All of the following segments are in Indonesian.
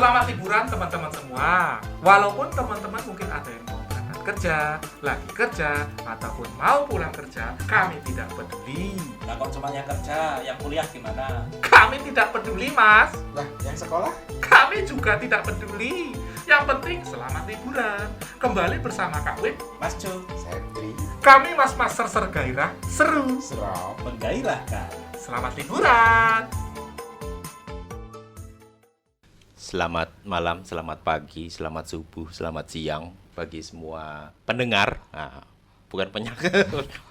Selamat liburan teman-teman semua. Walaupun teman-teman mungkin ada yang mau berangkat kerja, lagi kerja, ataupun mau pulang kerja, kami tidak peduli. Nah kok cuma yang kerja, yang kuliah gimana? Kami tidak peduli, Mas. Lah, yang sekolah? Kami juga tidak peduli. Yang penting selamat liburan. Kembali bersama Kak Win, Mas Jo, Septri. kami mas-mas ser gairah, seru. Serap. menggairahkan. Selamat liburan. Selamat malam, selamat pagi, selamat subuh, selamat siang bagi semua pendengar. Nah, bukan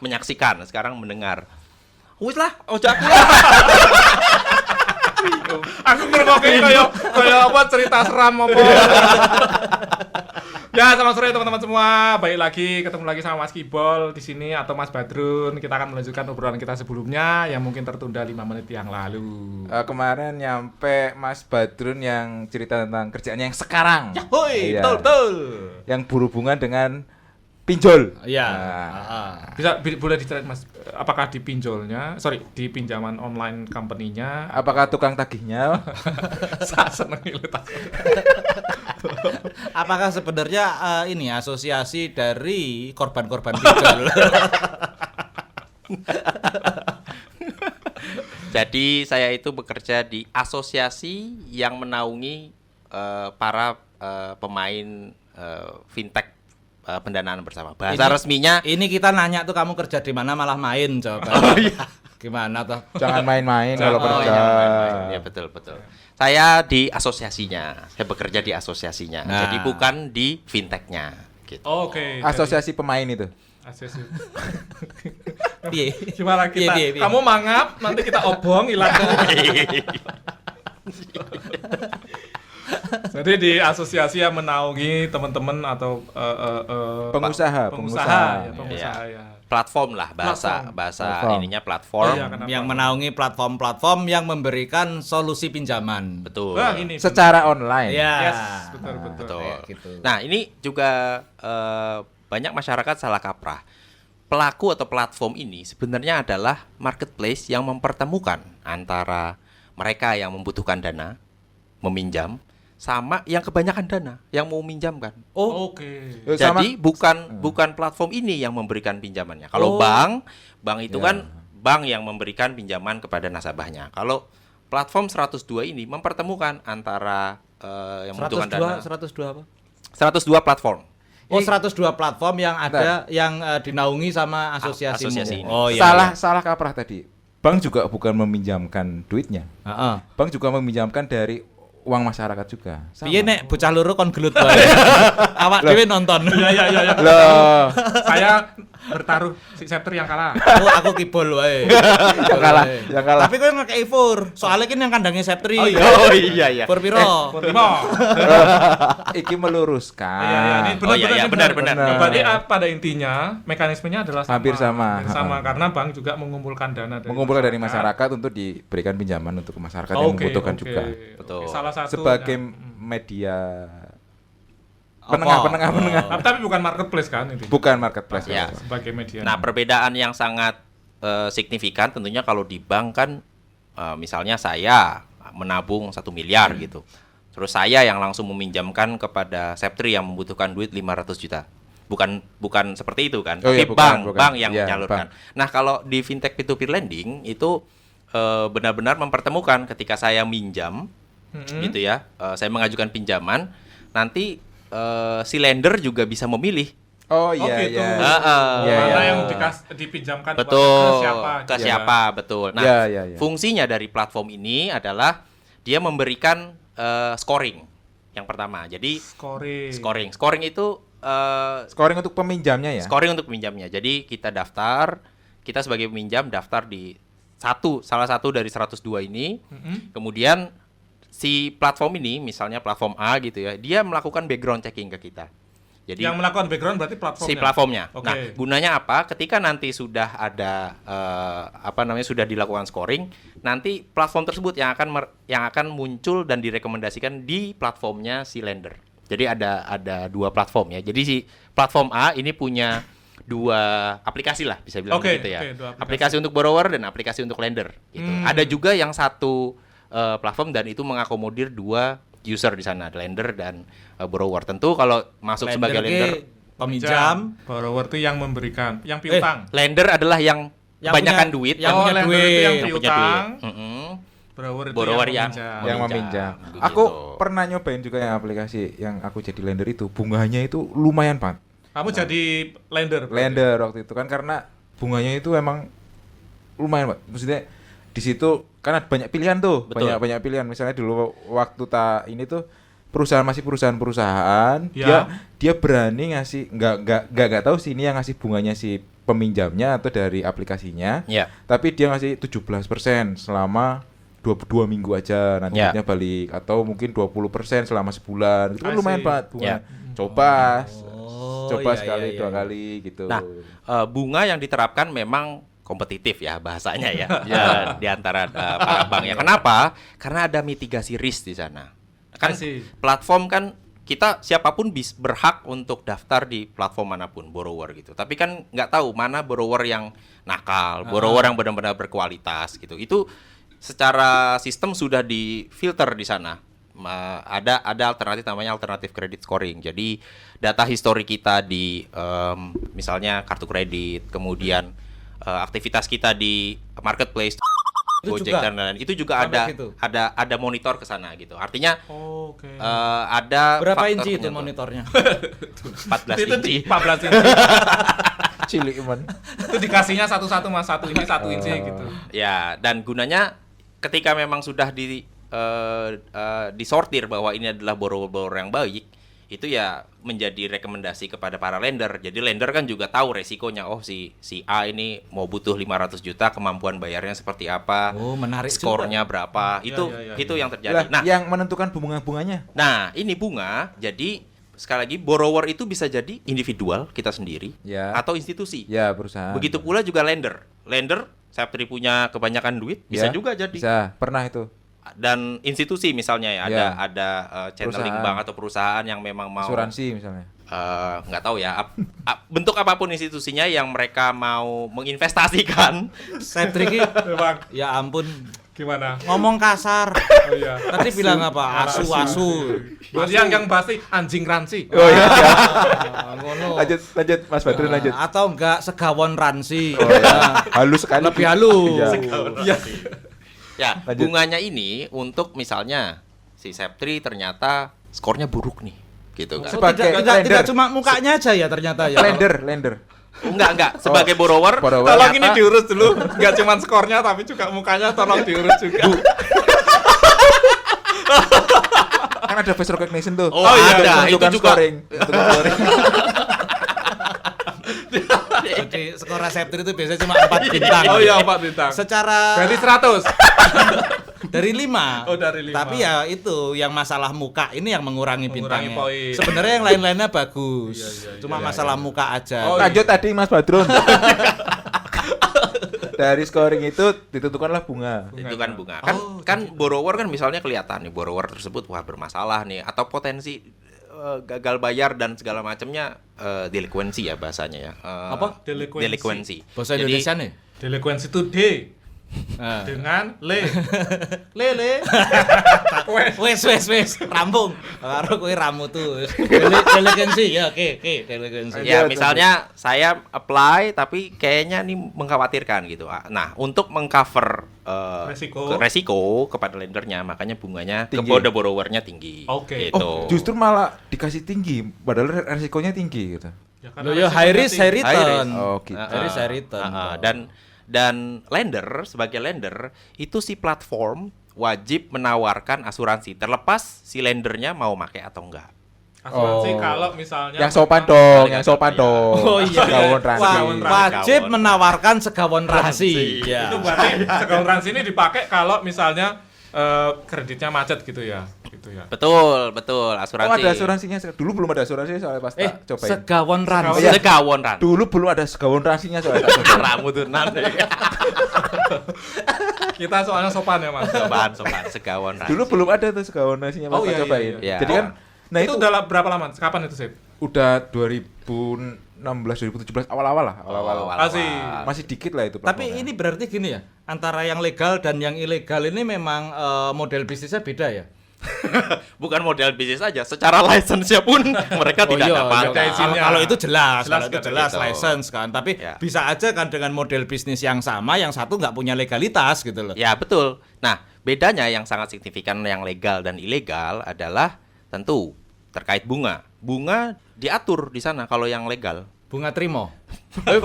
menyaksikan, sekarang mendengar. Wis lah, ojo aku lah. Aku ngerungokne kaya apa cerita seram apa. Ya, selamat sore teman-teman semua. Baik lagi ketemu lagi sama Mas Kibol di sini atau Mas Badrun. Kita akan melanjutkan obrolan kita sebelumnya yang mungkin tertunda 5 menit yang lalu. Kemarin nyampe Mas Badrun yang cerita tentang kerjaannya yang sekarang. Yahoi, Iya. betul. Yang berhubungan dengan pinjol. Iya. Nah, Boleh diceritain Mas, apakah di pinjolnya, di pinjaman online company-nya? apakah tukang tagihnya? Saya seneng itu. Apakah sebenarnya ini asosiasi dari korban-korban pinjol? Jadi saya itu bekerja di asosiasi yang menaungi para pemain fintech pendanaan bersama. Bahasa resminya Ini kita nanya tuh kamu kerja di mana malah main coba. Gimana toh? Jangan main-main kalau Oh, kerja. iya, main-main. Ya betul. Saya di asosiasinya. Saya bekerja di asosiasinya. Nah. Jadi bukan di fintechnya. Gitu. Oke. Asosiasi pemain itu. Asosiasi. Piye? Gimana kita? Piye. Kamu mangap, nanti kita obong hilang. Jadi di asosiasi yang menaungi teman-teman atau Pengusaha. pengusaha ya. Platform lah bahasa Platform. ininya platform. Iya, kenapa? Yang menaungi platform-platform yang memberikan solusi pinjaman. Betul. Wah, ini Secara online. Ya. Yes, betul. Betul. Kayak gitu. Nah, ini juga banyak masyarakat salah kaprah. Pelaku atau platform ini sebenarnya adalah marketplace yang mempertemukan antara mereka yang membutuhkan dana, meminjam, sama yang kebanyakan dana yang mau minjamkan. Oke. Sama- Jadi bukan platform ini yang memberikan pinjamannya. Kalau Oh. bank itu Ya. kan bank yang memberikan pinjaman kepada nasabahnya. Kalau platform 102 ini mempertemukan antara yang membutuhkan dana. 102 apa? 102 platform. Oh, 102 platform yang ada yang dinaungi sama asosiasi. Asosiasi ini. Oh iya. Salah kaprah tadi. Bank juga bukan meminjamkan duitnya. Heeh. Bank juga meminjamkan dari uang masyarakat juga. Sama. Piye nek bocah loro kon gelut wae. Awak dhewe nonton. Iya. Loh, Saya bertaruh si Septer yang kalah. Aku kibol wae. yang kalah. Tapi kowe ngekei Fur. Soalnya kan yang kandangnya Septri. Oh iya. Fur piro? Primo. Iki meluruskan. Iya, ini Oh, iya, benar. Berarti pada intinya mekanismenya adalah Hampir sama. Hampir sama karena bank juga mengumpulkan dana dari masyarakat untuk diberikan pinjaman untuk masyarakat yang membutuhkan juga. Betul. Salah satu Sebagai ya. media Apa? penengah. Tapi bukan marketplace kan itu. Bukan marketplace. Ya. Sebagai media. Nah, perbedaan yang sangat signifikan tentunya kalau di bank kan misalnya saya menabung 1 miliar gitu. Terus saya yang langsung meminjamkan kepada Septri yang membutuhkan duit 500 juta. Bukan seperti itu kan. Oh, Tapi iya, bukan. bank yang Iya, menyalurkan. Nah, kalau di fintech P2P lending itu benar-benar mempertemukan ketika saya minjam gitu ya. Saya mengajukan pinjaman, nanti si lender juga bisa memilih. Oh gitu. iya. Iya, Mana iya. yang dipinjamkan Betul. ke siapa? Ke gitu. siapa, betul. Nah, Iya. fungsinya dari platform ini adalah dia memberikan scoring yang pertama. Jadi Scoring. scoring itu Scoring untuk peminjamnya ya. scoring untuk peminjamnya. Jadi kita daftar, kita sebagai peminjam daftar di salah satu dari 102 ini. Kemudian si platform ini, misalnya platform A gitu ya, dia melakukan background checking ke kita. Jadi Yang melakukan background berarti platformnya. si platformnya. Oke. Nah, gunanya apa? Ketika nanti sudah ada sudah dilakukan scoring, nanti platform tersebut yang akan muncul dan direkomendasikan di platformnya si lender. Jadi ada 2 platform ya. Jadi si platform A ini punya 2 aplikasi lah, bisa bilang begitu ya. 2 aplikasi untuk borrower dan aplikasi untuk lender gitu. Ada juga yang satu platform dan itu mengakomodir 2 user di sana, lender dan borrower. Tentu kalau masuk sebagai Lender lender, peminjam, borrower itu yang memberikan, yang piutang. lender adalah yang Yang kebanyakan punya- duit, yang punya lender duit. itu yang yang punya piutang. duit. Mm-mm. Borrower itu Borrower yang yang- meminjam. yang meminjam. meminjam. Begitu. Aku pernah nyobain juga yang aplikasi yang aku jadi lender itu, bunganya itu lumayan banget. Kamu jadi lender. berarti? Lender waktu itu kan karena bunganya itu emang lumayan, Pak. Maksudnya di situ kan ada banyak pilihan tuh, Betul. banyak pilihan. Misalnya dulu waktu ini tuh masih perusahaan, Ya. dia berani ngasih nggak tahu sih ini yang ngasih bunganya si peminjamnya atau dari aplikasinya. Ya. Tapi dia ngasih 17% selama 22 minggu aja, nanti Ya. duitnya balik, atau mungkin 20% selama sebulan. Itu kan I lumayan see. banget bunga. Ya. Coba Oh, coba iya, sekali iya, dua iya. kali gitu. Nah, bunga yang diterapkan memang kompetitif ya bahasanya ya, di antara para bank ya. Kenapa? Karena ada mitigasi risk di sana. Kan I see. platform kan kita siapapun berhak untuk daftar di platform manapun borrower gitu. Tapi kan nggak tahu mana borrower yang nakal, borrower yang benar-benar berkualitas gitu. Itu secara sistem sudah difilter di sana. Ada alternatif namanya alternatif credit scoring. Jadi data histori kita di misalnya kartu kredit, kemudian aktivitas kita di marketplace, Itu Gojek juga? dan lain-lain, itu juga Sampai ada gitu? ada monitor ke sana gitu. Artinya Oh, oke. ada Berapa faktor inci itu penyentuh. monitornya? 14 Itu inci. 14 inci. Cilik man. Itu dikasihnya satu-satu mas, satu ini satu inci gitu. Ya, dan gunanya ketika memang sudah disortir bahwa ini adalah borrower yang baik, itu ya menjadi rekomendasi kepada para lender. Jadi lender kan juga tahu resikonya. Oh, si A ini mau butuh 500 juta, kemampuan bayarnya seperti apa, Oh, menarik skornya berapa. Ya, Itu ya, ya, itu ya. yang terjadi. Lah, yang menentukan bunganya. Nah, ini bunga. Jadi sekali lagi borrower itu bisa jadi individual kita sendiri Ya. atau institusi. Ya, perusahaan. Begitu pula juga lender. Lender, Saptri punya kebanyakan duit, bisa Ya, juga jadi. Bisa, pernah itu. Dan institusi misalnya ya, Ya. ada channeling Perusahaan. bank atau perusahaan yang memang mau Asuransi misalnya. nggak tahu ya bentuk apapun institusinya yang mereka mau menginvestasikan. Septrik Bang, ya ampun, gimana? ngomong kasar. Oh iya. Tadi bilang apa? Asu. Berarti yang pasti anjing ransi. Oh iya. Ngono. lanjut Mas Badrun lanjut. Atau enggak segawon ransi. Oh, ya. Halus sekali. Lebih halus. Iya. Ya, Lanjut. bunganya ini untuk misalnya si Septri ternyata skornya buruk nih, gitu kan. Oh, Sebagai tidak lender. cuma mukanya aja ya ternyata ya. Lender. Enggak. Sebagai borrower, borrower. Tolong ternyata- ini diurus dulu. Enggak cuma skornya tapi juga mukanya tolong diurus juga. Kan ada face recognition tuh. Oh, ada. Itu Menentukan juga. scoring. Menentukan scoring. Jadi skor Septrik itu biasanya cuma 4 bintang. Oh iya, 4 bintang. Secara Dari 100. dari 5. Oh, dari 5. Tapi ya itu yang masalah muka ini yang mengurangi Mengurangi bintangnya. poin. Sebenarnya yang lain-lainnya bagus. Iya, Cuma masalah muka aja. Oh, Lanjut tadi Mas Badrun. Dari scoring itu ditentukanlah bunga. itu kan bunga. Kan borrower kan misalnya kelihatan nih borrower tersebut wah bermasalah nih atau potensi gagal bayar dan segala macamnya delinkuensi ya bahasanya ya. Apa? Delinkuensi. Bahasa Jadi, Indonesia nih. Delinkuensi itu D Nah. dengan le. Wes rampung. Karo kowe ramu tuh. Delegensi ya, oke, delegensi. Ya, Lanjut, misalnya saya apply tapi kayaknya ini mengkhawatirkan gitu. Nah, untuk mengcover resiko kepada lendernya, makanya bunganya Tinggi. kepada borrowernya tinggi. Oke. Gitu. Oh, justru malah dikasih tinggi, padahal resikonya tinggi gitu. Ya, Loh ya high risk high return. Oh, gitu. High risk high return. Dan lender sebagai lender itu si platform wajib menawarkan asuransi terlepas si lendernya mau pakai atau enggak. Asuransi Oh. kalau misalnya Yang sopan memang- dong, Kali yang kata, sopan iya. dong. Oh iya. Segawon ransi. Segawon ransi. Wajib menawarkan segawon ransi. Ya. Itu berarti segawon ransi ini dipakai kalau misalnya kreditnya macet gitu ya. Gitu ya. Betul, Oh, asuransi. ada asuransinya. Dulu belum ada asuransi soalnya pas tak cobain. segawon ransi. Iya. Segawon ran. Dulu belum ada segawon ransinya soalnya tak cobain. Ramu tuh nanti. Kita soalnya sopan ya, Mas. Sopan, segawon ran. Dulu belum ada tuh segawon ransinya pas Oh, tak iya, cobain. iya, iya. Jadi kan nah itu itu udah berapa lama? Kapan itu, Sip? udah 2016 2017 awal-awal lah, awal-awal. Masih. Masih dikit lah itu Tapi platformnya. ini berarti gini ya, antara yang legal dan yang ilegal ini memang model bisnisnya beda ya. Bukan model bisnis saja, secara license-nya pun mereka tidak dapat. ada izinnya. Kalau itu jelas, Jelas kalau itu kan, jelas gitu. license kan. Tapi Ya. bisa aja kan dengan model bisnis yang sama, yang satu nggak punya legalitas gitu loh. Ya, betul. Nah, bedanya yang sangat signifikan yang legal dan ilegal adalah tentu terkait bunga. Bunga diatur di sana kalau yang legal. Bunga Trimo.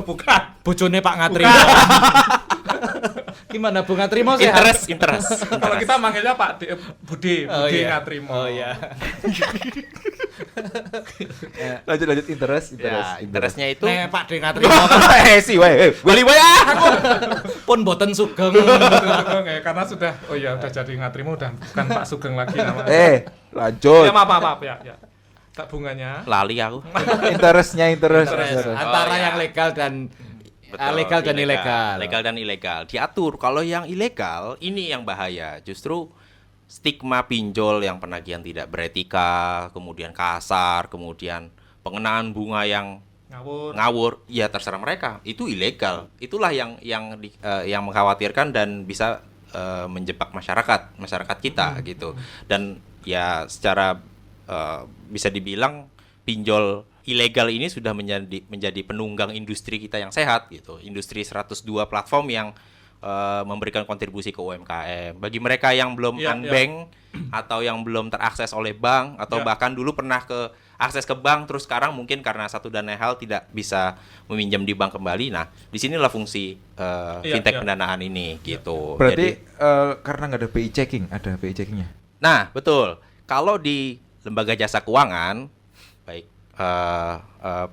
Bukan. Bojone Pak Ngatrimo. Gimana Bunga Trimo sehat? Interest. Kalau kita manggilnya Pak Bude Oh, iya. Ngatrimo. Oh iya. Lanjut interest. Ya, interestnya itu Nek Pak De Ngatrimo Sih, wae. beli bayar. pun boten sugeng. Karena sudah udah jadi Ngatrimo, udah bukan Pak Sugeng lagi namanya. Lanjut. Ya maaf ya. Tak bunganya. Lali aku. Interest. Antara Oh, ya. yang legal dan Betul, legal dan ilegal. Legal dan ilegal diatur. Kalau yang ilegal ini yang bahaya. Justru stigma pinjol yang penagihan tidak beretika, kemudian kasar, kemudian pengenaan bunga yang ngawur, ya terserah mereka. Itu ilegal. Itulah yang mengkhawatirkan dan bisa menjebak masyarakat kita gitu. Dan ya secara bisa dibilang pinjol ilegal ini sudah menjadi penunggang industri kita yang sehat gitu. Industri 102 platform yang memberikan kontribusi ke UMKM. Bagi mereka yang belum unbank atau yang belum terakses oleh bank atau bahkan dulu pernah akses ke bank terus sekarang mungkin karena satu dan lain hal tidak bisa meminjam di bank kembali. Nah, disinilah fungsi fintech pendanaan ini gitu. Berarti karena nggak ada BI checking, ada BI checkingnya. Nah, betul. Kalau di lembaga jasa keuangan, baik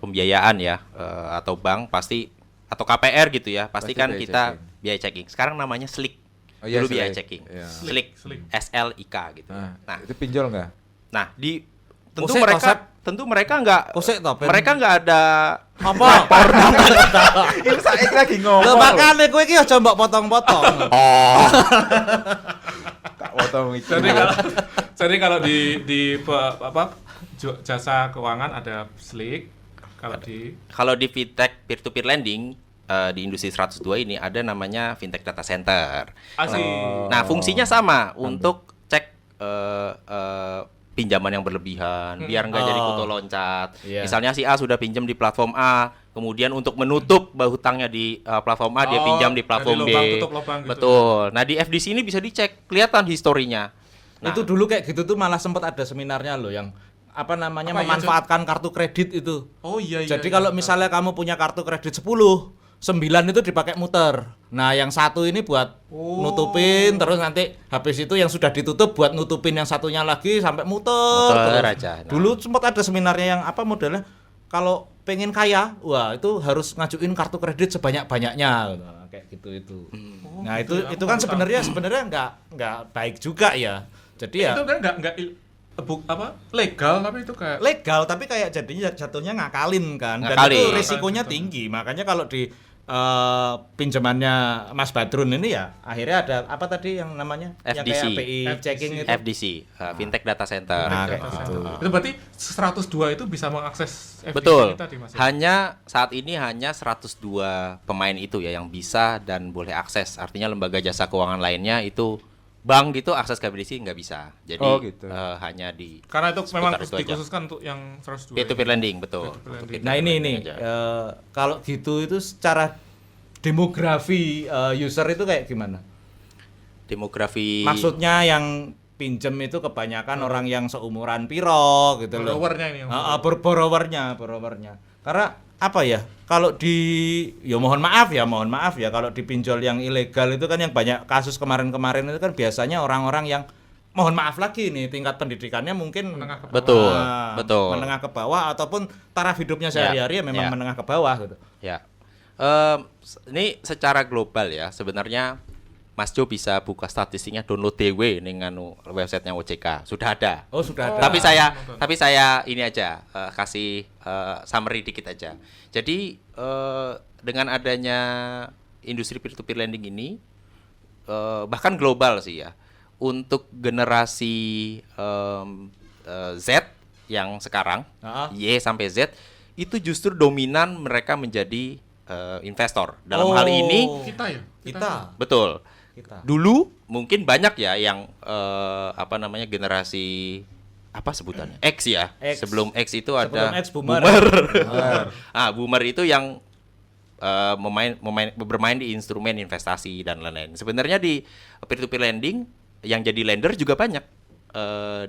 pembiayaan ya atau bank pasti atau KPR gitu ya, pasti kan BI kita checking. biaya checking. Sekarang namanya SLIK. Oh, iya, Dulu biaya SLIK. checking. Iya. SLIK. Slik. SLIK gitu. Nah, itu pinjol nggak? Nah, tentu Kosek, mereka nggak Kosek toh, Ben. mereka nggak ada Apa? Ini saya lagi ngomong. Lho makane kowe iki aja mbok potong-potong. Tak potong itu. Jadi kalau di jasa keuangan ada SLIK. Kalau di fintech peer to peer lending di industri 102 ini ada namanya fintech data center. Asik. Nah, fungsinya sama untuk cek pinjaman yang berlebihan biar nggak jadi kutu loncat. Iya. Misalnya si A sudah pinjam di platform A, kemudian untuk menutup hutangnya di platform A dia pinjam di platform jadi B. lubang tutup lubang gitu. Betul. Nah, di FDC ini bisa dicek, kelihatan historinya. Nah, Itu dulu kayak gitu tuh malah sempat ada seminarnya loh yang apa namanya Apa, iya, memanfaatkan kartu kredit itu. Oh iya. Jadi kalau misalnya kamu punya kartu kredit 10, 9 itu dipakai muter. Nah, yang satu ini buat nutupin, terus nanti habis itu yang sudah ditutup buat nutupin yang satunya lagi sampai muter. Muter terus. aja. Nah. Dulu sempat ada seminarnya yang apa modelnya kalau pengen kaya, wah itu harus ngajuin kartu kredit sebanyak-banyaknya nah, kayak gitu itu. Nah, gitu itu kan sebenarnya nggak baik juga ya. Jadi ya itu kan nggak legal tapi itu kayak legal tapi kayak jadinya jatuhnya ngakalin kan dan Ngakalin. itu risikonya tinggi makanya kalau di pinjamannya Mas Badrun ini ya akhirnya ada apa tadi yang namanya yang FDC. kayak BI checking itu FDC, fintech data center. Nah, data kayak center. gitu. Itu berarti 102 itu bisa mengakses FDC Betul. tadi Mas. Ya? Hanya saat ini hanya 102 pemain itu ya yang bisa dan boleh akses. Artinya lembaga jasa keuangan lainnya itu bank gitu akses ke FDC nggak bisa. Jadi Oh, gitu. hanya di Karena itu seputar memang itu aja. dikhususkan untuk yang 102. peer to peer lending, betul. Peer-to-peer Untuk lending. Nah peer-to-peer ini lending aja. kalau gitu itu secara demografi user itu kayak gimana? Demografi Maksudnya yang pinjem itu kebanyakan orang yang seumuran piro gitu loh. Borrowernya ini yang Borrowernya. Karena apa ya? Kalau di mohon maaf ya kalau di pinjol yang ilegal itu kan yang banyak kasus kemarin-kemarin itu kan biasanya orang-orang yang mohon maaf lagi nih tingkat pendidikannya mungkin Menengah ke bawah. Betul, Nah, betul. menengah ke bawah ataupun taraf hidupnya sehari-hari ya memang ya. menengah ke bawah gitu. Ya. Ini secara global ya, sebenarnya Mas Jo bisa buka statistiknya download DW dengan websitenya OJK. Sudah ada. Oh, sudah ada. Tapi saya ini aja kasih summary dikit aja. Jadi dengan adanya industri peer to peer lending ini bahkan global sih ya. Untuk generasi Z yang sekarang Y sampai Z itu justru dominan mereka menjadi investor. Dalam hal ini Kita ya? kita. betul. kita. Dulu mungkin banyak ya yang apa namanya generasi apa sebutannya X ya. X. Sebelum X itu Sebelum ada X, boomer. Boomer itu yang bermain di instrumen investasi dan lain-lain. Sebenarnya di peer-to-peer lending yang jadi lender juga banyak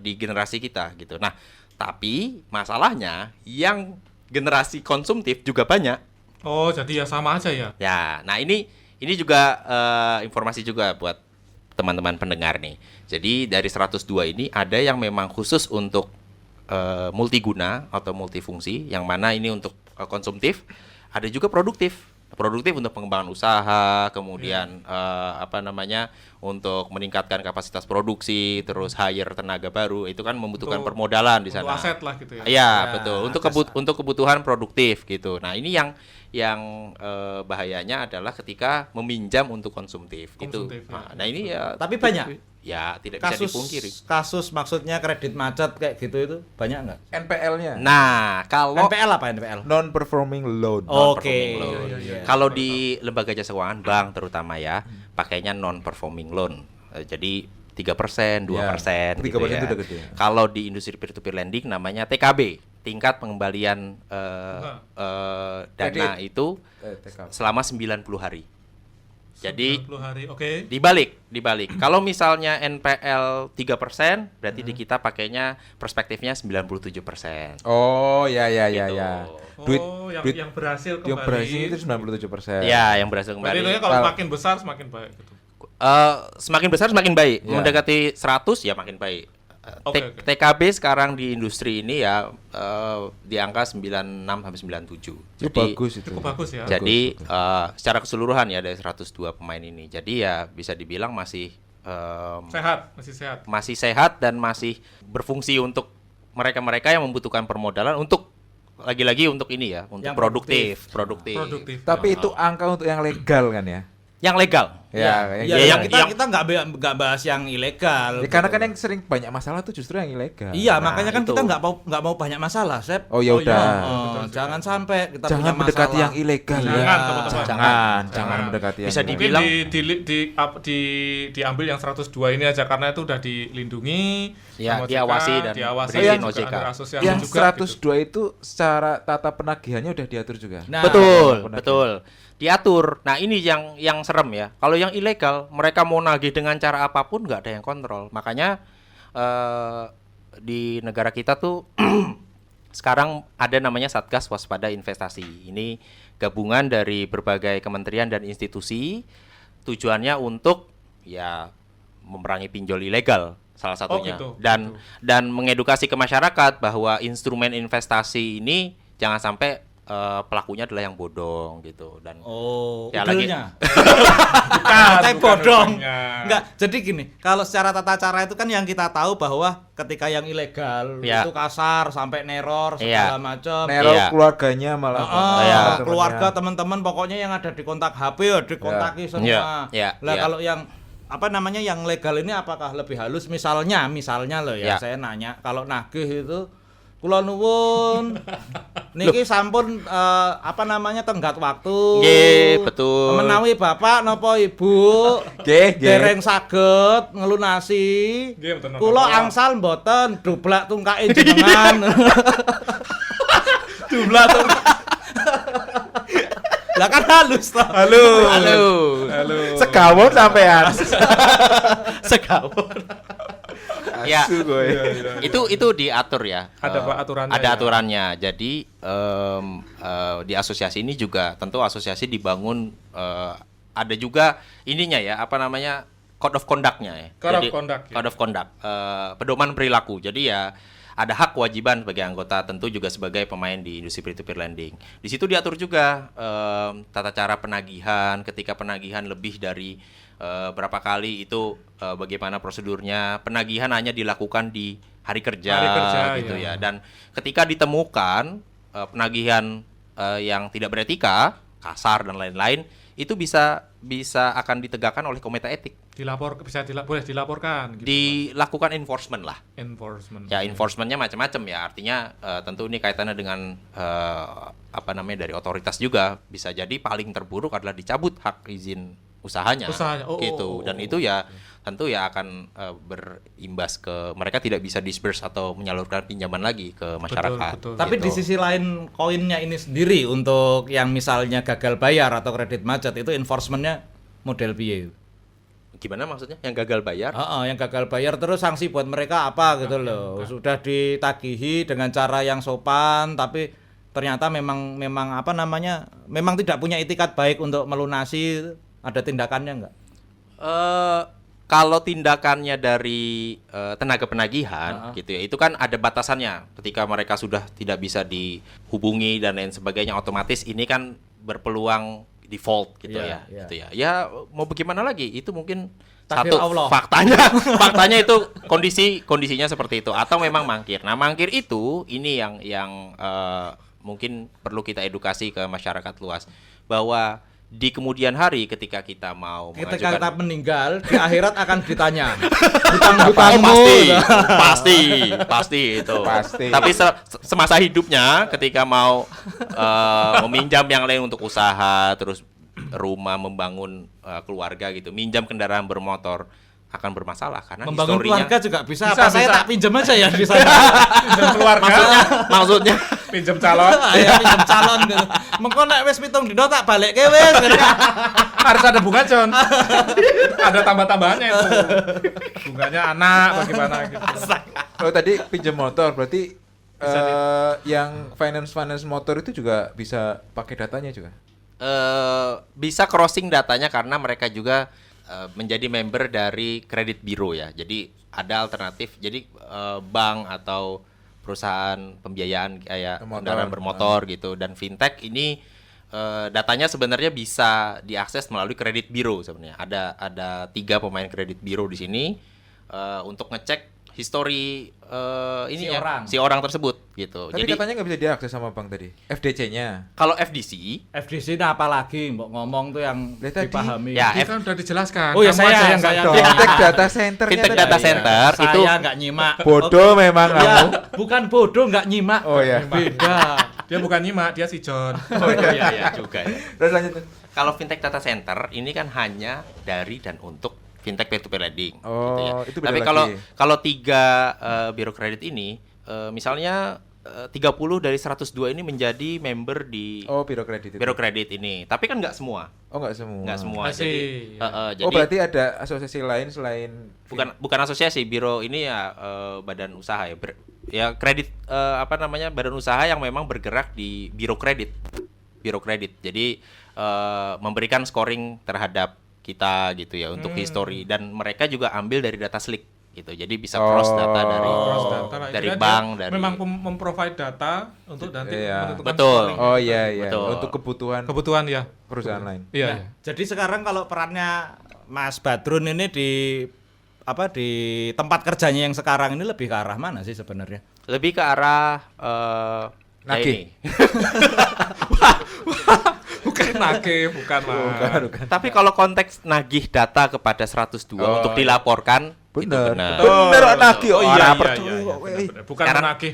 di generasi kita gitu. Nah, tapi masalahnya yang generasi konsumtif juga banyak. Oh, jadi ya sama aja ya. Ya, nah ini juga informasi juga buat teman-teman pendengar nih. Jadi dari 102 ini ada yang memang khusus untuk multiguna atau multifungsi, yang mana ini untuk konsumtif, ada juga produktif untuk pengembangan usaha, kemudian apa namanya untuk meningkatkan kapasitas produksi, terus hire tenaga baru, itu kan membutuhkan permodalan di sana. Untuk aset lah gitu ya. Iya, betul. Untuk kebutuhan produktif gitu. Nah, ini yang bahayanya adalah ketika meminjam untuk konsumtif. Itu. Konsumtif, ya. Nah, ini ya Tapi banyak. Ya, tidak bisa dipungkiri. Kasus maksudnya kredit macet kayak gitu itu banyak nggak? NPL-nya. Nah, kalau NPL apa NPL? Non performing loan. Oke. Iya. kalau di lembaga jasa keuangan bank terutama ya, pakainya non performing loan. Jadi 3%, 2% Ya, 3% gitu ya. itu udah gede. Kalau di industri peer to peer lending namanya TKB, tingkat pengembalian dana itu TKB. selama 90 hari. Jadi 90 hari. Oke. dibalik. Kalau misalnya NPL 3%, berarti di kita pakainya perspektifnya 97%. Oh, ya Gitu. Duit yang berhasil kembali. yang berhasil itu 97%. Ya, yang berhasil Berarti kembali. itu kalau makin besar semakin baik gitu. Semakin besar semakin baik. Ya. Mendekati 100 ya makin baik. Oke. TKB sekarang di industri ini ya di angka 96 sampai 97. Itu bagus itu. Cukup bagus ya. Jadi secara keseluruhan ya dari 102 pemain ini. Jadi ya bisa dibilang masih Masih sehat. dan masih berfungsi untuk mereka-mereka yang membutuhkan permodalan untuk lagi-lagi untuk ini ya, untuk Yang produktif. Produktif. Tapi itu angka untuk yang legal kan ya? Yang legal. Ya, Ya, yang- kita nggak bahas yang ilegal. Ya, karena kan yang sering banyak masalah tuh justru yang ilegal. Iya, Nah, makanya kan itu. kita nggak mau banyak masalah, Sep. Oh ya Oh, iya. udah. Betul juga. Jangan sampai kita Jangan punya mendekati masalah. yang ilegal Jangan, ya. teman-teman. Jangan mendekati yang Bisa ilegal. Mungkin dibilang- diambil yang 102 ini aja karena itu udah dilindungi, Ya, sama OJK, diawasi dan diawasi berizin juga OJK. ada asosiasi Yang juga 102 itu secara tata penagihannya udah diatur juga. Nah, Betul. Diatur. Nah, ini yang serem ya. Kalau yang ilegal, mereka mau nagih dengan cara apapun nggak ada yang kontrol. Makanya di negara kita tuh sekarang ada namanya Satgas Waspada Investasi. Ini gabungan dari berbagai kementerian dan institusi. Tujuannya untuk ya memerangi pinjol ilegal salah satunya. gitu. Dan mengedukasi ke masyarakat bahwa instrumen investasi ini jangan sampai pelakunya adalah yang bodong gitu dan ya idenya. Bukan bodong. orangnya. Enggak, jadi gini, kalau secara tata cara itu kan yang kita tahu bahwa ketika yang ilegal Ya. itu kasar sampai neror Iya. segala macam. Neror Iya. keluarganya malah. Iya. Keluarga teman-teman pokoknya yang ada di kontak HP ya dikontaki semua. Iya, Lah iya. kalau yang apa namanya yang legal ini apakah lebih halus misalnya loh Ya. ya saya nanya kalau nagih itu kula nuwun niki sampun apa namanya tenggat waktu. Nggih, betul. Menawi bapak napa ibu Nggih, nggih. dereng saged ngelunasi. Nggih, mboten Kula napa-napa. angsal mboten dublak tungkae jenengan. Dublak tungkae. Lah kan halus toh. Halo. Segawon sampean. Segawon. Ya, Asu gue. itu diatur ya. Ada Pak aturannya. Ada ya? aturannya. Jadi di asosiasi ini juga tentu asosiasi dibangun ada juga ininya ya, apa namanya? Code of conduct-nya ya. Code of Jadi, conduct, ya. Code of conduct. Pedoman perilaku. Jadi ya ada hak kewajiban sebagai anggota, tentu juga sebagai pemain di industri peer-to-peer lending. Di situ diatur juga tata cara penagihan, ketika penagihan lebih dari berapa kali itu bagaimana prosedurnya. Penagihan hanya dilakukan di hari kerja gitu iya. ya. Dan ketika ditemukan penagihan yang tidak beretika, kasar dan lain-lain, itu bisa akan ditegakkan oleh komite etik. Boleh dilaporkan gitu. Dilakukan enforcement lah. Enforcement. Ya, enforcementnya macam-macam ya. Artinya tentu ini kaitannya dengan apa namanya dari otoritas juga. Bisa jadi paling terburuk adalah dicabut hak izin usahanya, Usahanya. gitu. Dan itu ya tentu ya akan berimbas ke mereka tidak bisa disburse atau menyalurkan pinjaman lagi ke masyarakat. betul. Tapi di gitu. sisi lain koinnya ini sendiri untuk yang misalnya gagal bayar atau kredit macet itu enforcementnya model piye? Gimana maksudnya? Yang gagal bayar? Yang gagal bayar terus sanksi buat mereka apa gitu loh. Sudah ditagihi dengan cara yang sopan tapi ternyata memang apa namanya? Memang tidak punya itikat baik untuk melunasi, ada tindakannya enggak? Kalau tindakannya dari tenaga penagihan gitu ya, itu kan ada batasannya. Ketika mereka sudah tidak bisa dihubungi dan lain sebagainya, otomatis ini kan berpeluang default gitu Iya, ya. Gitu ya. Ya mau bagaimana lagi? Itu mungkin Takdir satu Allah. faktanya itu kondisinya seperti itu atau memang mangkir. Nah, mangkir itu ini yang mungkin perlu kita edukasi ke masyarakat luas bahwa di kemudian hari ketika kita mau Ketika kita mengajukan meninggal di akhirat akan ditanya Oh, hutang-hutangmu. pasti itu. Pasti. Tapi semasa hidupnya ketika mau meminjam yang lain untuk usaha, terus rumah, membangun keluarga gitu, minjam kendaraan bermotor akan bermasalah karena Membangun historinya keluarga juga bisa. Bisa, Apa saya bisa. tak pinjam aja ya di sana. Pinjam keluarga, maksudnya pinjam calon, Ya pinjam calon gitu. Mengko nek wis 7 dina tak balekke wis. harus ada bunga John. Ada tambah-tambahannya itu. Bunganya anak bagaimana gitu. Kalau tadi pinjam motor berarti yang finance motor itu juga bisa pakai datanya juga. bisa crossing datanya karena mereka juga menjadi member dari kredit biro ya. Jadi ada alternatif. Jadi bank atau perusahaan pembiayaan kayak Motor. kendaraan bermotor gitu dan fintech ini datanya sebenarnya bisa diakses melalui kredit biro sebenarnya. Ada 3 pemain kredit biro di sini untuk ngecek histori si orang tersebut gitu. Tapi Jadi katanya nggak bisa diakses sama bank tadi. FDC-nya. kalau FDC FDC ini apa lagi mbok ngomong tuh yang Lihat tadi. dipahami. Ya, Itu kan udah dijelaskan. Oh ya Kamu aja yang nggak tahu. Fintech data centernya Fintech tadi. data center Saya itu nggak nyimak. Bodoh memang Ya, kamu. bukan bodoh nggak nyimak. Oh ya. Beda. Dia bukan nyimak, dia si John. oh iya juga ya. Terus lanjut. Kalau fintech data center ini kan hanya dari dan untuk fintech peer-to-peer lending. Oh, gitu ya. itu beda Tapi lagi. kalau 3 biro kredit ini, misalnya 30 dari 102 ini menjadi member di Oh, biro kredit itu. biro kredit ini. Tapi kan nggak semua, Oh, nggak semua. nggak semua. Masih, Jadi, ya. jadi Oh, berarti ada asosiasi lain selain bukan asosiasi biro ini ya badan usaha ya. Ya kredit badan usaha yang memang bergerak di biro kredit. Jadi memberikan scoring terhadap kita gitu ya untuk history dan mereka juga ambil dari data slick gitu. Jadi bisa cross data dari Cross data lah. dari Intinya bank dia dari memang memprovide data untuk nanti Iya. menentukan Betul. scoring. Oh iya iya. Betul. Untuk kebutuhan Ya. perusahaan lain. Iya, Nah, iya. jadi sekarang kalau perannya Mas Badrun ini di tempat kerjanya yang sekarang ini lebih ke arah mana sih sebenarnya? lebih ke arah Nagih. ini. Bukan nake, bukan lah. Tapi kalau konteks nagih data kepada 102 Oh, untuk iya. dilaporkan itu Bener. benar. Bener nagih. Oh iya, iya, percaya iya, kok. benar-benar. Bukan Karena- menagih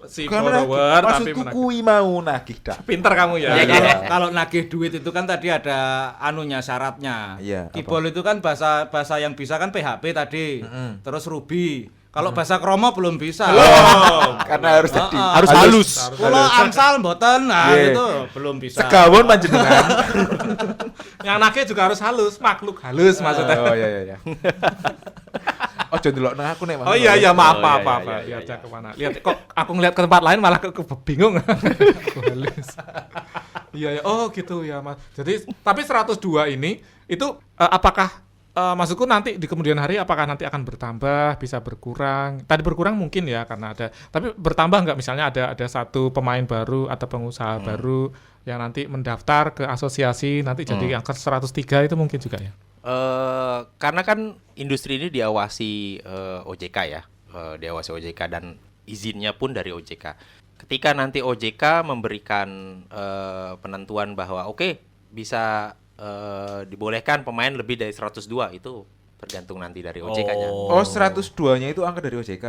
si Bukan nagih. borrower tapi Maksudku menagih. kui mau nagih dah. Pinter kamu ya. Iya, Kalau iya. kalau nagih duit itu kan tadi ada anunya syaratnya. Iya, apa? Kibol itu kan bahasa yang bisa kan PHP tadi. Mm-mm. Terus Ruby. Kalau bahasa Kromo belum bisa. Karena harus tadi. Harus halus. Kalau Amsal mboten, nah Iya. itu belum bisa. Segawon panjenengan. Yang nagih juga harus halus, makhluk halus maksudnya. Oh iya iya iya. Ojo ndelok nang aku nek Mas. Oh iya iya maaf Oh, maaf iya, maaf. iya, Lihat iya. ke mana? Lihat kok aku ngeliat ke tempat lain malah bingung. Halus. Iya ya. Oh gitu ya, Mas. Jadi tapi 102 ini itu apakah maksudku nanti di kemudian hari apakah nanti akan bertambah, bisa berkurang? Tadi berkurang mungkin ya karena ada. Tapi bertambah nggak misalnya ada satu pemain baru atau pengusaha baru yang nanti mendaftar ke asosiasi nanti jadi angka 103 itu mungkin juga ya. Karena kan industri ini diawasi OJK ya, diawasi OJK dan izinnya pun dari OJK. Ketika nanti OJK memberikan penentuan bahwa oke, bisa dibolehkan pemain lebih dari 102 itu tergantung nanti dari OJK-nya. Oh 102-nya itu angka dari OJK.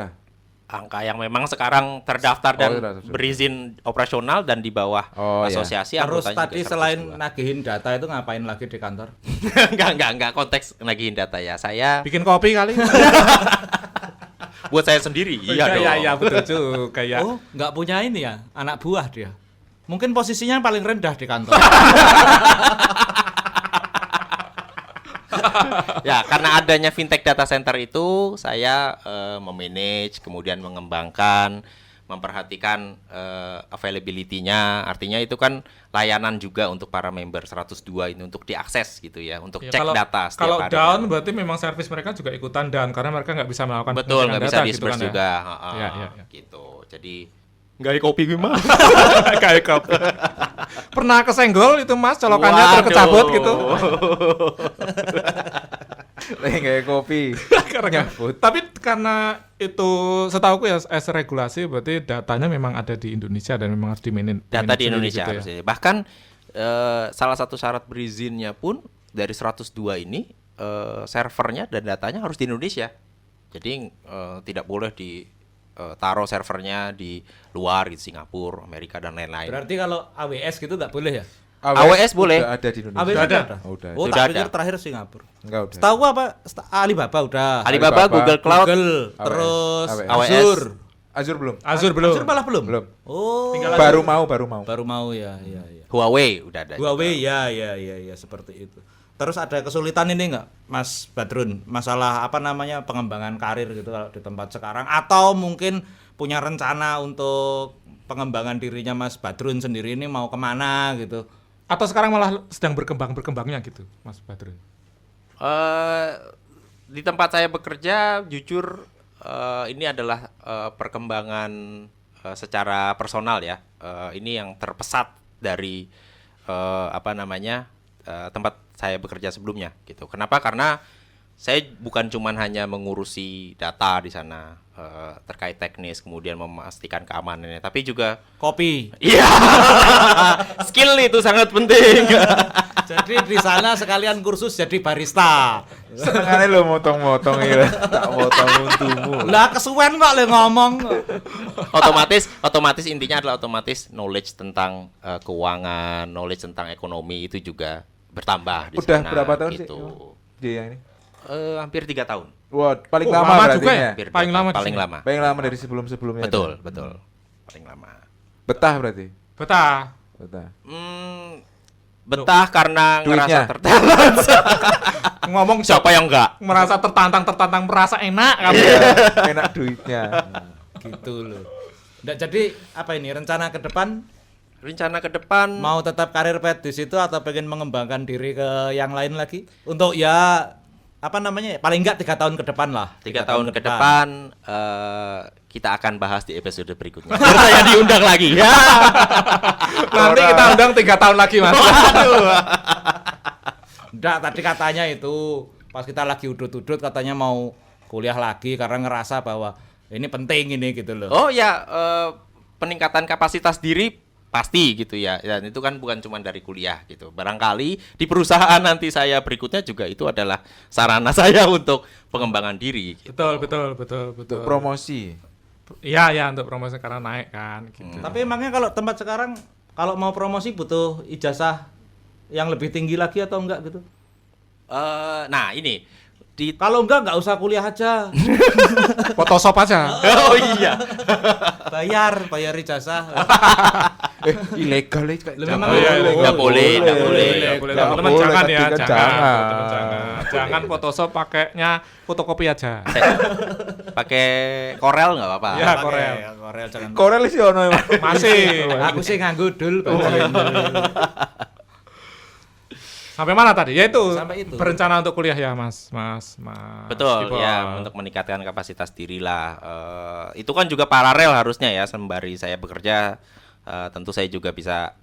angka yang memang sekarang terdaftar dan terdaftar. berizin operasional dan di bawah Oh, iya. asosiasi. Terus anggotanya tadi juga selain 102. nagihin data itu ngapain lagi di kantor? enggak konteks nagihin data ya. Saya Bikin kopi kali. buat saya sendiri. Iya dong. Iya betul juga ya. Oh, nggak punya ini ya, anak buah dia. Mungkin posisinya paling rendah di kantor. Ya, karena adanya fintech data center itu, saya memanage, kemudian mengembangkan, memperhatikan availability-nya. Artinya itu kan layanan juga untuk para member 102 ini untuk diakses gitu ya, untuk Ya, cek data setiap kalau hari. down berarti memang servis mereka juga ikutan down karena mereka nggak bisa melakukan Betul, nggak bisa pengecekan data disperse gitu kan juga. Iya, iya. Gitu. Jadi nggak kopi gimana? ya. Kayak kopi. Pernah kesenggol itu Mas colokannya Waduh. terkecabut gitu. Lagi kayak kopi. Karena- Tapi karena itu setahuku ya as regulasi berarti datanya memang ada di Indonesia dan memang harus Data di Indonesia gitu harus ini. Bahkan salah satu syarat berizinnya pun dari 102 ini servernya dan datanya harus di Indonesia. Jadi tidak boleh taruh servernya di luar gitu, Singapura, Amerika dan lain-lain. Berarti kalau AWS gitu nggak boleh ya? AWS boleh. Udah ada di Indonesia. AWS Sudah ada. ada. Oh, udah. Oh, Sudah tak pikir ada. terakhir Singapura. Enggak udah. Setahu gua apa? Alibaba udah. Alibaba, Alibaba, Google Cloud, Google, AWS. terus AWS. Azure. Azure belum. Azure belum. Azure malah belum. Belum. Oh. Tinggal Baru mau. Baru mau ya, ya, ya. Huawei udah ada. Huawei juga. ya seperti itu. Terus ada kesulitan ini enggak Mas Badrun? Masalah apa namanya pengembangan karir gitu kalau di tempat sekarang atau mungkin punya rencana untuk pengembangan dirinya Mas Badrun sendiri ini mau kemana gitu? Atau sekarang malah sedang berkembangnya gitu Mas Badrun. Di tempat saya bekerja, jujur ini adalah perkembangan secara personal ya. Ini yang terpesat dari tempat saya bekerja sebelumnya gitu. Kenapa? Karena saya bukan cuman hanya mengurusi data di sana terkait teknis, kemudian memastikan keamanannya, tapi juga Kopi. iya skill itu sangat penting. Jadi di sana sekalian kursus jadi barista. Senengane lo motong-motong ya. Tak motong untumu. Lah kesuwen kok le ngomong. otomatis intinya adalah otomatis knowledge tentang keuangan, knowledge tentang ekonomi itu juga bertambah di Udah sana. berapa tahun sih? gitu. Dia ini. Hampir 3 tahun. Wah, paling Oh, lama lama berarti juga ya? ya. Hampir Paling 3 lama tahun, di paling sini. lama. Paling lama dari sebelum-sebelumnya. Betul. Paling lama. Betah berarti. Betah. Betah. Betah karena ngerasa Duitnya. tertantang. Ngomong Siapa yang enggak? merasa tertantang merasa enak kamu. Iya, enak duitnya. Gitu loh. Nggak, jadi apa ini rencana ke depan Rencana ke depan mau tetap karir pet di situ atau pengen mengembangkan diri ke yang lain lagi? Untuk ya apa namanya? Paling enggak 3 tahun ke depan lah. 3 tahun ke depan kita akan bahas di episode berikutnya. Biar saya diundang lagi. Ya. Nanti kita undang 3 tahun lagi Mas. Enggak, tadi katanya itu pas kita lagi udut-udut katanya mau kuliah lagi karena ngerasa bahwa ini penting ini gitu loh. Oh ya, peningkatan kapasitas diri pasti gitu ya. Dan itu kan bukan cuma dari kuliah gitu. Barangkali di perusahaan nanti saya berikutnya juga itu adalah sarana saya untuk pengembangan diri. Gitu. Betul. Untuk promosi. Iya untuk promosi karena naik kan gitu. Tapi emangnya kalau tempat sekarang kalau mau promosi butuh ijazah yang lebih tinggi lagi atau enggak gitu? Nah ini Kalau enggak usah kuliah aja. Photoshop aja. oh iya. bayar ijazah. Ilegal ya. Lu memang Oh, iya, nggak boleh, nggak boleh. Nggak boleh. Nggak Teman-teman boleh, jangan ya, tapi kan jangan. Jangan Photoshop pakainya fotokopi aja. Pakai Corel nggak apa-apa. Ya, Corel. Corel jangan. Korel sih ono emang. Masih. Aku sih nganggo dul. Sampai mana tadi? Ya itu. Sampai itu. Berencana untuk kuliah ya, Mas. Betul Skipol. ya, untuk meningkatkan kapasitas diri lah. Itu kan juga paralel harusnya ya, sembari saya bekerja, tentu saya juga bisa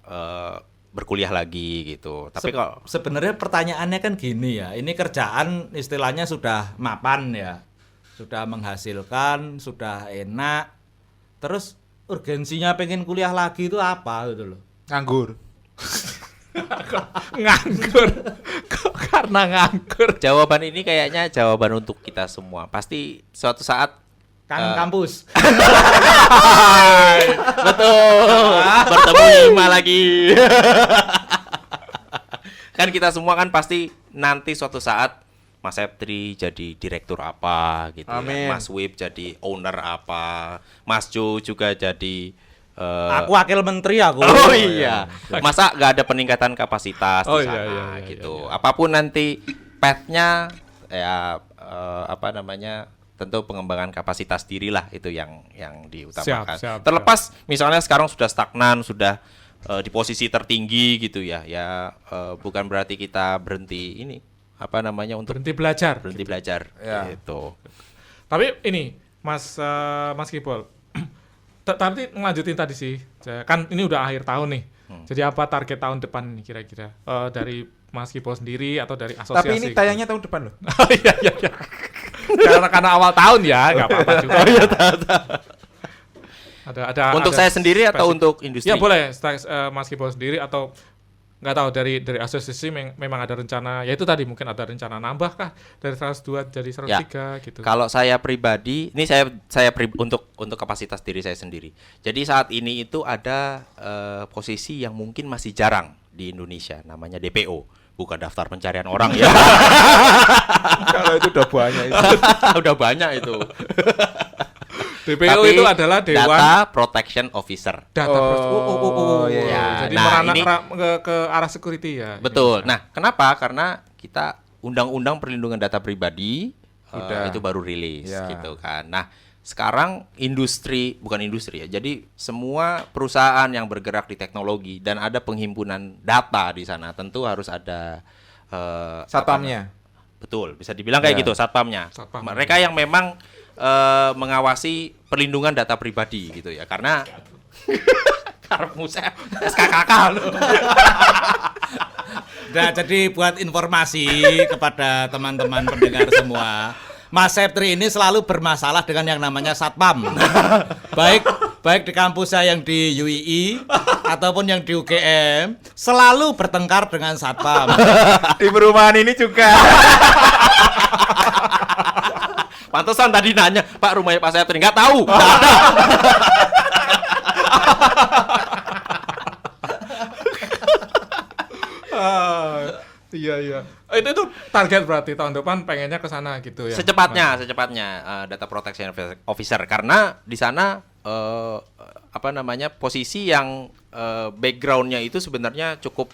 berkuliah lagi gitu. Tapi kalau Sebenarnya pertanyaannya kan gini ya, ini kerjaan istilahnya sudah mapan ya, sudah menghasilkan, sudah enak, terus urgensinya pengen kuliah lagi itu apa gitu loh? Nganggur. nganggur. Kok karena nganggur? jawaban ini kayaknya jawaban untuk kita semua. Pasti suatu saat Kangen kampus. Betul. Bertemu Ima lagi. Kan kita semua kan pasti nanti suatu saat Mas Septri jadi direktur apa gitu Amin. ya. Mas Wib jadi owner apa. Mas Jo juga jadi Aku wakil menteri aku. Oh iya. Masa nggak ada peningkatan kapasitas Oh di iya, sana iya, gitu. Apapun nanti path-nya ya apa namanya? Tentu pengembangan kapasitas diri lah itu yang diutamakan. Siap. Terlepas misalnya sekarang sudah stagnan, sudah di posisi tertinggi gitu ya. Bukan berarti kita berhenti ini apa namanya untuk Berhenti belajar. belajar Ya. gitu. Tapi ini Mas Kipol, tapi ngelanjutin tadi sih, kan ini udah akhir tahun nih. Jadi apa target tahun depan nih kira-kira dari Mas Kipol sendiri atau dari asosiasi? Tapi ini tayangnya tahun depan loh. Oh iya. Karena awal tahun ya, nggak apa-apa juga. Oh iya, Ada. Untuk saya sendiri atau untuk industri? Ya boleh, Mas Kipol sendiri atau nggak tahu dari asosiasi memang ada rencana, ya itu tadi mungkin ada rencana nambah kah dari 102 jadi 103 gitu. Kalau saya pribadi, ini saya untuk kapasitas diri saya sendiri. Jadi saat ini itu ada posisi yang mungkin masih jarang di Indonesia, namanya DPO, bukan daftar pencarian orang ya. Kalau itu udah banyak itu. Udah banyak itu. DPO Tapi itu adalah Dewan Data Protection Officer. Data Oh, iya. Ya, jadi Nah, merana ini- ke arah security ya. Betul. Nah, kenapa? Karena kita Undang-Undang Perlindungan Data Pribadi Udah. itu baru rilis Ya. gitu kan. Nah, sekarang bukan industri ya. Jadi semua perusahaan yang bergerak di teknologi dan ada penghimpunan data di sana tentu harus ada Satpamnya. betul, bisa dibilang kayak Ya. gitu satpamnya. Satpam. Mereka yang memang mengawasi perlindungan data pribadi gitu ya. Karena karepmu saya SKKK loh. Nah, jadi buat informasi kepada teman-teman pendengar semua, Mas Septri ini selalu bermasalah dengan yang namanya satpam. baik di kampus saya yang di UII ataupun yang di UGM, selalu bertengkar dengan satpam. Di perumahan ini juga. Pantesan tadi nanya, Pak rumahnya Pak Septri nggak tahu. Nggak ada. Iya. Itu target berarti tahun depan pengennya ke sana gitu ya. Secepatnya data protection officer karena di sana apa namanya posisi yang backgroundnya itu sebenarnya cukup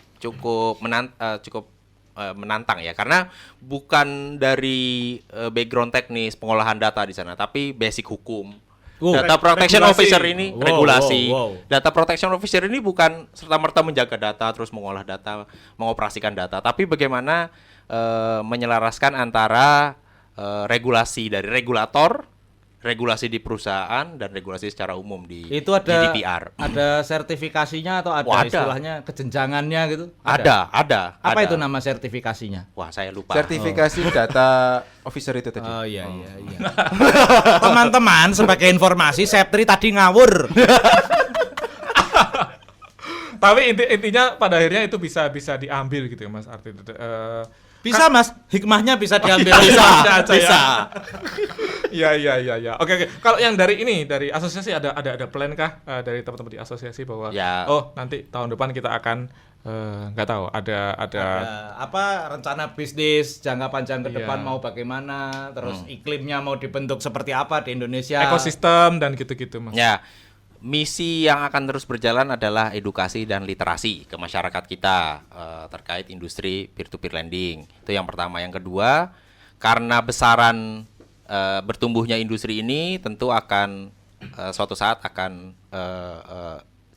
menantang ya karena bukan dari background teknis pengolahan data di sana tapi basic hukum. Wow. Data protection Regulasi. officer ini Wow, regulasi. wow. Data protection officer ini bukan serta-merta menjaga data terus mengolah data, mengoperasikan data, tapi bagaimana menyelaraskan antara regulasi dari regulator, regulasi di perusahaan dan regulasi secara umum di Itu ada GDPR. ada sertifikasinya atau ada Wah, ada. istilahnya kejenjangannya gitu? Ada. Apa ada. itu nama sertifikasinya? Wah, saya lupa. Sertifikasi data officer itu tadi. Oh iya. Teman-teman, sebagai informasi Septri tadi ngawur. Tapi intinya pada akhirnya itu bisa diambil gitu ya Mas Arti. Bisa Mas, hikmahnya bisa diambil. Bisa. Iya. Oke. Kalau yang dari asosiasi ada plan kah dari teman-teman di asosiasi bahwa Ya. nanti tahun depan kita akan nggak tahu ada Apa rencana bisnis jangka panjang ke Iya. depan mau bagaimana, terus iklimnya mau dibentuk seperti apa di Indonesia? ekosistem dan gitu-gitu Mas. Ya, misi yang akan terus berjalan adalah edukasi dan literasi ke masyarakat kita terkait industri peer-to-peer lending. Itu yang pertama. Yang kedua, karena besaran bertumbuhnya industri ini tentu akan suatu saat akan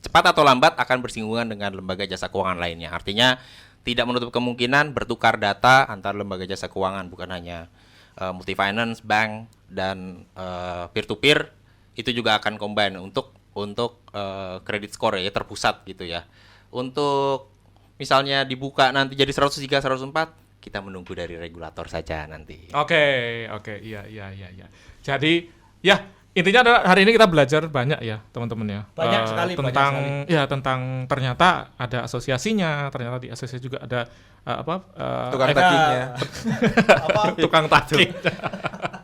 cepat atau lambat akan bersinggungan dengan lembaga jasa keuangan lainnya. Artinya tidak menutup kemungkinan bertukar data antar lembaga jasa keuangan, bukan hanya multi finance, bank dan peer-to-peer itu juga akan combine untuk credit score ya terpusat gitu ya. Untuk misalnya dibuka nanti jadi 103 104 kita menunggu dari regulator saja nanti. Oke, iya. Jadi ya intinya adalah hari ini kita belajar banyak ya teman-teman ya. Banyak sekali, tentang banyak sekali. ya tentang ternyata ada asosiasinya, ternyata di asosiasi juga ada Tukang tagingnya. tukang taging.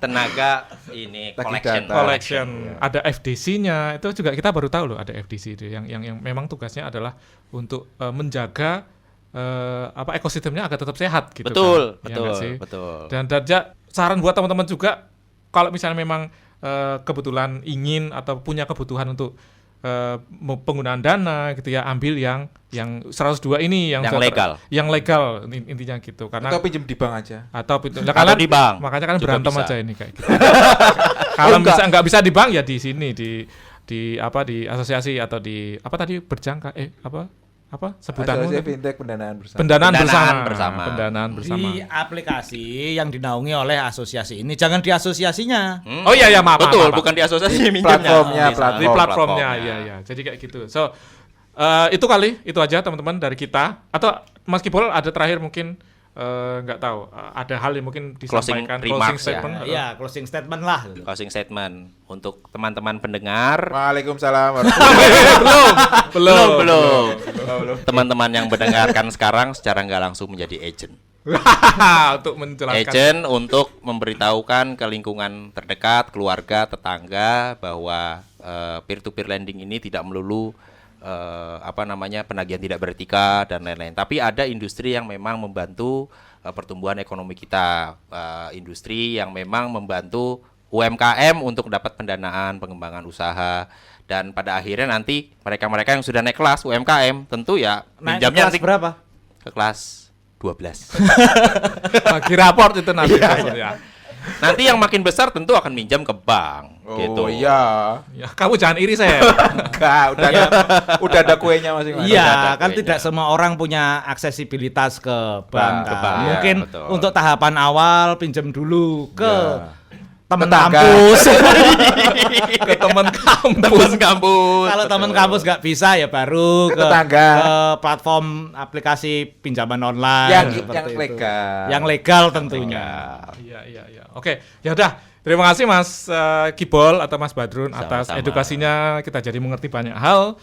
Tenaga ini Tagih collection. data. collection, Iya. ada FDC-nya. Itu juga kita baru tahu loh ada FDC itu yang memang tugasnya adalah untuk menjaga ekosistemnya agar tetap sehat gitu Betul, kan. Ya nggak sih? betul. Dan saran buat teman-teman juga kalau misalnya memang kebetulan ingin atau punya kebutuhan untuk penggunaan dana gitu ya, ambil yang 102 ini yang Yang sudah legal. yang legal intinya gitu, karena Atau pinjam di bank aja. atau lah, Atau di bank. makanya kan Juga berantem bisa. aja ini kayak gitu. Kalau bisa nggak bisa di bank ya di sini di asosiasi atau di apa tadi berjangka apa sebutannya Asosiasi Fintech Pendanaan Bersama. pendanaan Pendanaan bersama. bersama. Pendanaan bersama. Di aplikasi yang dinaungi oleh asosiasi ini, jangan di asosiasinya. Oh iya ya maaf. Betul, maaf. bukan di asosiasi Platformnya, Di platformnya ya. Jadi kayak gitu. So itu aja teman-teman dari kita. Atau Mas Kibol ada terakhir mungkin nggak tahu ada hal yang mungkin Closing disampaikan remarks ya. statement. Iya, closing statement lah. Closing statement untuk teman-teman pendengar. Waalaikumsalam warahmatullahi Belum. Teman-teman yang mendengarkan sekarang secara nggak langsung menjadi agent. Untuk menjelaskan. Agent untuk memberitahukan ke lingkungan terdekat, keluarga, tetangga bahwa peer-to-peer lending ini tidak melulu penagihan tidak beretika dan lain-lain. Tapi ada industri yang memang membantu pertumbuhan ekonomi kita, industri yang memang membantu UMKM untuk dapat pendanaan pengembangan usaha, dan pada akhirnya nanti mereka-mereka yang sudah naik kelas UMKM tentu ya Naik pinjamnya kelas nanti berapa? ke kelas 12. Bagi raport itu nanti ya. Nanti yang makin besar tentu akan minjam ke bank gitu. Oh iya. Ya, kamu jangan iri saya. Enggak, udah ada kuenya masing-masing. Iya, ada kan kuenya. tidak semua orang punya aksesibilitas ke bank. Ke kan. bank, Mungkin betul. untuk tahapan awal pinjam dulu ke teman Tetangga. kampus. Ke teman kampus. Teman kampus. Kalau teman kampus nggak bisa ya baru ke tetangga. ke platform aplikasi pinjaman online Yang seperti itu. legal. Yang legal tentunya. Iya. Oke, ya udah. Terima kasih Mas Kibol atau Mas Badrun atas Sama-sama. edukasinya. Kita jadi mengerti banyak hal.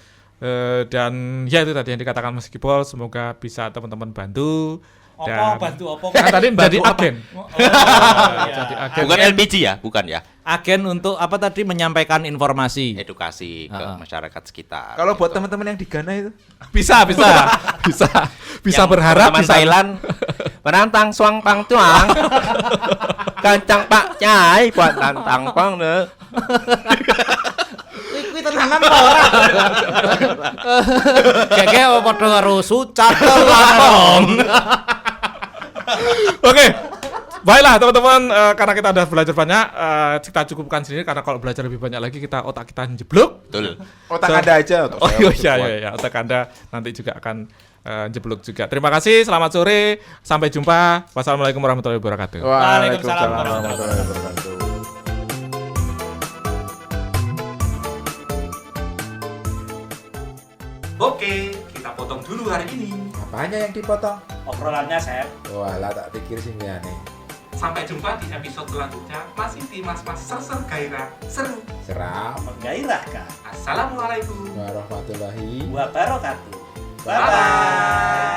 Dan ya itu tadi yang dikatakan Mas Kibol. Semoga bisa teman-teman bantu. Dan Bantu apa? kan tadi menjadi Bantu apa? agen. iya. Jadi agen. Bukan LPG ya, bukan ya. Agen untuk apa tadi, menyampaikan informasi. Edukasi ke masyarakat sekitar. Kalau buat teman-teman yang di Ghana itu, Bisa Yang berharap teman bisa Thailand menantang suang pang tuang. Kancang Pak Cai buat tantang pang ne. Kuwi tenanan apa ora? Kayak padha karo sucat lapong. Oke, baiklah teman-teman, karena kita udah belajar banyak, kita cukupkan sini karena kalau belajar lebih banyak lagi otak kita jeblok. Betul. otak Anda aja. Otak Oh saya iya, otak Anda nanti juga akan jeblok juga. Terima kasih, selamat sore, sampai jumpa. Wassalamualaikum warahmatullahi wabarakatuh. Waalaikumsalam warahmatullahi wabarakatuh. Oke, kita potong dulu hari ini. Apanya yang dipotong? Obrolannya, Sep. Walah, tak pikir sih nih. Sampai jumpa di episode selanjutnya. Masih di Mas-Mas Ser-Ser Gairah Seru. Seram. Menggairah kan. Assalamualaikum Warahmatullahi Wabarakatuh. Bye-bye.